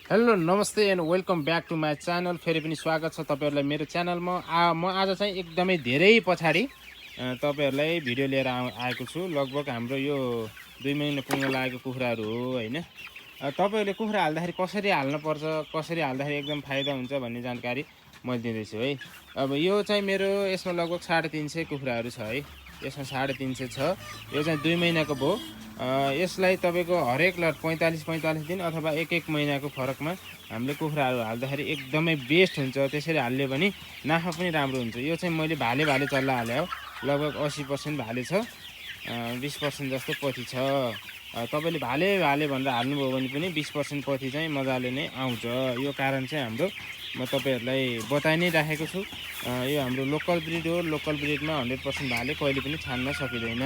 Hello नमस्ते and welcome back to my channel. फेरि पनि स्वागत छ तपाईँहरूलाई मेरो च्यानलमा। म आज चाहिँ एकदमै धेरै पछाडि तपाईँहरूलाई भिडियो लिएर आएको छु। लगभग हाम्रो यो 2 महिना पुग्न लागेको कुखुराहरू हो होइन। तपाईँहरूले कुखुरा हाल्दाखेरि कसरी हाल्नुपर्छ, कसरी हाल्दाखेरि एकदम फाइदा हुन्छ भन्ने जानकारी मैले दिँदैछु है। अब यो चाहिँ मेरो यसमा लगभग 350 कुखुराहरू छ है। यसमा 350 छ। यो चाहिँ 2 महिनाको भयो। यसलाई तपाईँको हरेक लट 45 दिन अथवा एक महिनाको फरकमा हामीले कुखुराहरू हाल्दाखेरि एकदमै बेस्ट हुन्छ। त्यसरी हाल्यो भने नाफा पनि राम्रो हुन्छ। यो चाहिँ मैले भाले चल्ला हाले हो। लगभग 80% भाले छ, 20% जस्तो पथी छ। तपाईँले भाले भनेर हाल्नुभयो भने पनि 20% पथी चाहिँ मजाले नै आउँछ। यो कारण चाहिँ हाम्रो म तपाईँहरूलाई बताइ नै राखेको छु। यो हाम्रो लोकल ब्रिड हो। लोकल ब्रिडमा 100% भाले कहिले पनि छान्न सकिँदैन।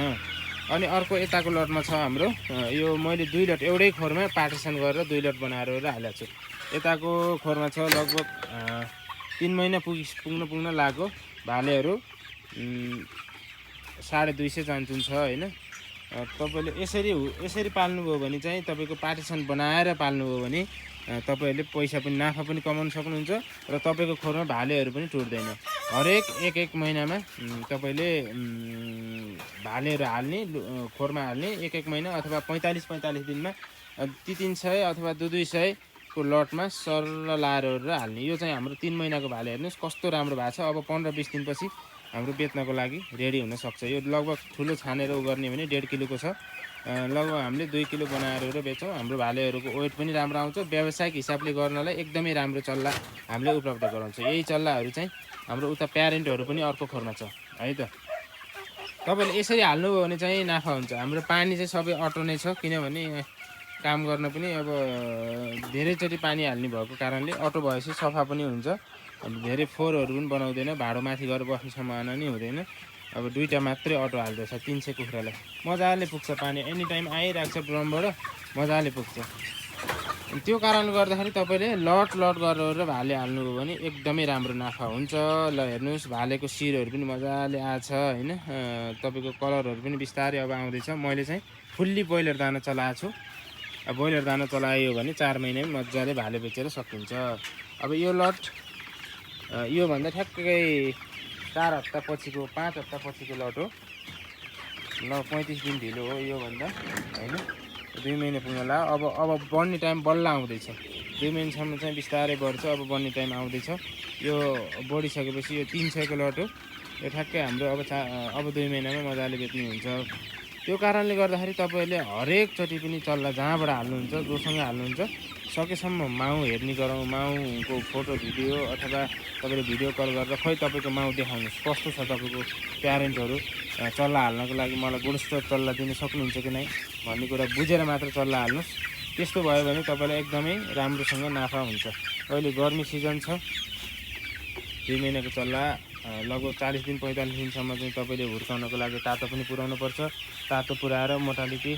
अनि अर्को यताको लटमा छ हाम्रो यो मैले 2 लट एउटै खोरमा पार्टिसन गरेर 2 लट बनाएर हालेको छु। यताको खोरमा छ लगभग 3 महिना पुग्न लाग्यो। भालेहरू 250 चान्चुन छ होइन। तपाईँले यसरी पाल्नुभयो भने चाहिँ तपाईँको पार्टिसन बनाएर पाल्नुभयो भने तपाईँहरूले पैसा पनि नाफा पनि कमाउन सक्नुहुन्छ र तपाईँको खोरमा भालेहरू पनि टुट्दैन। हरेक एक महिनामा तपाईँले भालेहरू हाल्ने, खोरमा हाल्ने एक महिना अथवा 45 दिनमा 300 अथवा 200 को लटमा सरल लाएर हाल्ने। यो चाहिँ हाम्रो 3 महिनाको भाले हेर्नुहोस् कस्तो राम्रो भएको छ। अब 15-20 दिनपछि हाम्रो बेच्नको लागि रेडी हुन सक्छ। यो लगभग ठुलो छानेर गर्ने भने 1.5 किलोको छ। लगभग हामीले 2 किलो बनाएर बेच्छौँ। हाम्रो भालेहरूको वेट पनि राम्रो आउँछ। व्यावसायिक हिसाबले गर्नलाई एकदमै राम्रो चल्ला हामीले उपलब्ध गराउँछ। यही चल्लाहरू चाहिँ हाम्रो उता प्यारेन्टहरू पनि अर्को खोरमा छ है त। तपाईँले यसरी हाल्नुभयो भने चाहिँ नाफा हुन्छ। हाम्रो पानी चाहिँ सबै अटो नै छ, किनभने काम गर्न पनि अब धेरैचोटि पानी हाल्ने भएको कारणले अटो भएपछि सफा पनि हुन्छ। अब धेरै फोहोरहरू पनि बनाउँदैन, भाँडो माथि गएर बस्ने सम्भावना नै हुँदैन। अब 2टा मात्रै अटो हाल्दैछ 300 कुखुरालाई मजाले पुग्छ। पानी एनी टाइम आइरहेको छ ड्रमबाट, मजाले पुग्छ। त्यो कारणले गर्दाखेरि तपाईँले लट गरेर भाले हाल्नुभयो भने एकदमै राम्रो नाफा हुन्छ। ल हेर्नुहोस् भालेको शिरहरू पनि मजाले आछ होइन। तपाईँको कलरहरू पनि बिस्तारै अब आउँदैछ। मैले चाहिँ फुल्ली ब्रोइलर दाना चलाएको छु। अब ब्रोइलर दाना चलायो भने 4 महिनामै मजाले भाले बेचेर सकिन्छ। अब यो लट योभन्दा ठ्याक्कै 4 हप्ता पछिको 5 हप्ता पछिको लट हो। ल 35 दिन ढिलो हो योभन्दा होइन। 2 महिना पुग्न लाग्यो। अब बढ्ने टाइम बल्ल आउँदैछ। 2 महिनासम्म चाहिँ बिस्तारै बढ्छ। अब बढ्ने टाइम आउँदैछ। यो बढिसकेपछि यो 300 को लट हो। यो ठ्याक्कै हाम्रो अब 2 महिनामा मजाले बेच्नु हुन्छ। त्यो कारणले गर्दाखेरि तपाईँहरूले हरेकचोटि पनि चल्ला जहाँबाट हाल्नुहुन्छ, जोसँग हाल्नुहुन्छ सकेसम्म माउ हेर्ने गरौँ। माउको फोटो भिडियो अथवा तपाईँले भिडियो कल गरेर खै तपाईँको माउ देखाउनुहोस् कस्तो छ तपाईँको प्यारेन्टहरू। चल्ला हाल्नको लागि मलाई गुणस्तर चल्ला दिन सक्नुहुन्छ कि नै भन्ने कुरा बुझेर मात्र चल्ला हाल्नुहोस्। त्यस्तो भयो भने तपाईँलाई एकदमै राम्रोसँग नाफा हुन्छ। अहिले गर्मी सिजन छ। 2 महिनाको चल्ला लगभग 40 दिन 45 दिनसम्म चाहिँ तपाईँले हुर्काउनको लागि तातो पनि पुर्याउनु पर्छ। तातो पुर्याएर मोटालिटी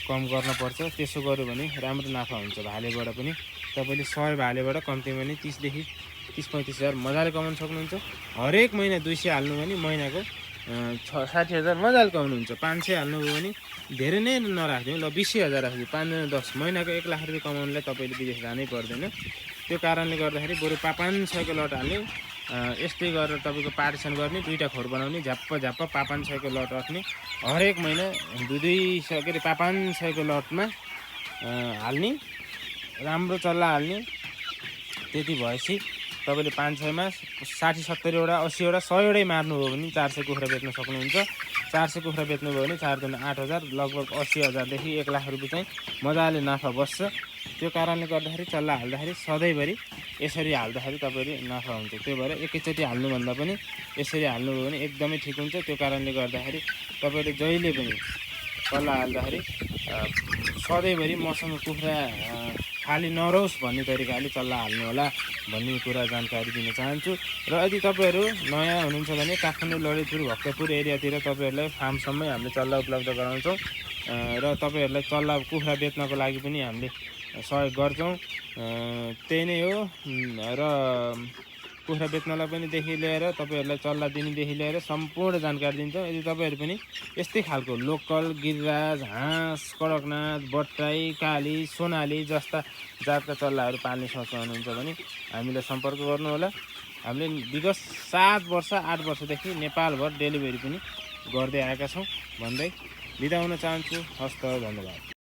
कम गर्नुपर्छ। त्यसो गर्यो भने राम्रो नाफा हुन्छ। भालेबाट पनि तपाईँले 100 भालेबाट कम्तीमा नि 30,000 देखि 35 हजार मजाले कमाउन सक्नुहुन्छ। हरेक महिना 200 हाल्नु भने महिनाको 60 हजार मजाले कमाउनुहुन्छ। 500 हाल्नुभयो भने धेरै नै नराख्दिउँ, ल 20 हजार राख्दिउँ। 5-10 महिनाको 1 लाख रुपियाँ कमाउनुलाई तपाईँले विदेश जानै पर्दैन। त्यो कारणले गर्दाखेरि बरु 5-6 को लट हाल्ने। यस्तै गरेर तपाईँको पार्टिसन गर्ने, 2टा खोर बनाउने, झ्याप्प 5-6 को लट राख्ने। हरेक महिना 5-6 को लटमा हाल्ने, राम्रो चल्ला हाल्ने। त्यति भएपछि तपाईँले 5-6 मा 60-70 वटा 80 वटा 100 वटै मार्नुभयो भने 400 कुखुरा बेच्न सक्नुहुन्छ। 400 कुखुरा बेच्नुभयो भने 4 दुना 8 हजार, लगभग 80 हजारदेखि 1 लाख रुपियाँ चाहिँ मजाले नाफा बस्छ। त्यो कारणले गर्दाखेरि चल्ला हाल्दाखेरि सधैँभरि यसरी हाल्दाखेरि तपाईँले नाफा हुन्छ। त्यो भएर एकैचोटि हाल्नुभन्दा पनि यसरी हाल्नुभयो भने एकदमै ठिक हुन्छ। त्यो कारणले गर्दाखेरि तपाईँले जहिले पनि चल्ला हाल्दाखेरि सधैँभरि मसँग कुखुरा खाली नरहोस् भन्ने तरिकाले चल्ला हाल्नु होला भन्ने कुरा जानकारी दिन चाहन्छु। र यदि तपाईँहरू नयाँ हुनुहुन्छ भने काठमाडौँ, ललितपुर, भक्तपुर एरियातिर तपाईँहरूलाई फार्मसम्मै हामीले चल्ला उपलब्ध गराउँछौँ र तपाईँहरूलाई चल्ला कुखुरा बेच्नको लागि पनि हामीले सहयोग गर्छौँ। त्यही नै हो। र कुखुरा बेच्नलाई पनि देखि लिएर तपाईँहरूलाई चल्ला दिनेदेखि लिएर सम्पूर्ण जानकारी दिन्छौँ। यदि तपाईँहरू पनि यस्तै खालको लोकल गिरिराज, हाँस, कडकनाथ, बट्टाई, काली, सोनाली जस्ता जातका चल्लाहरू पाल्ने सोच हुनुहुन्छ भने हामीलाई सम्पर्क गर्नुहोला। हामीले विगत 7 वर्ष 8 वर्षदेखि नेपालभर डेलिभरी पनि गर्दै आएका छौँ भन्दै बिदा हुन चाहन्छु। हस्त, धन्यवाद।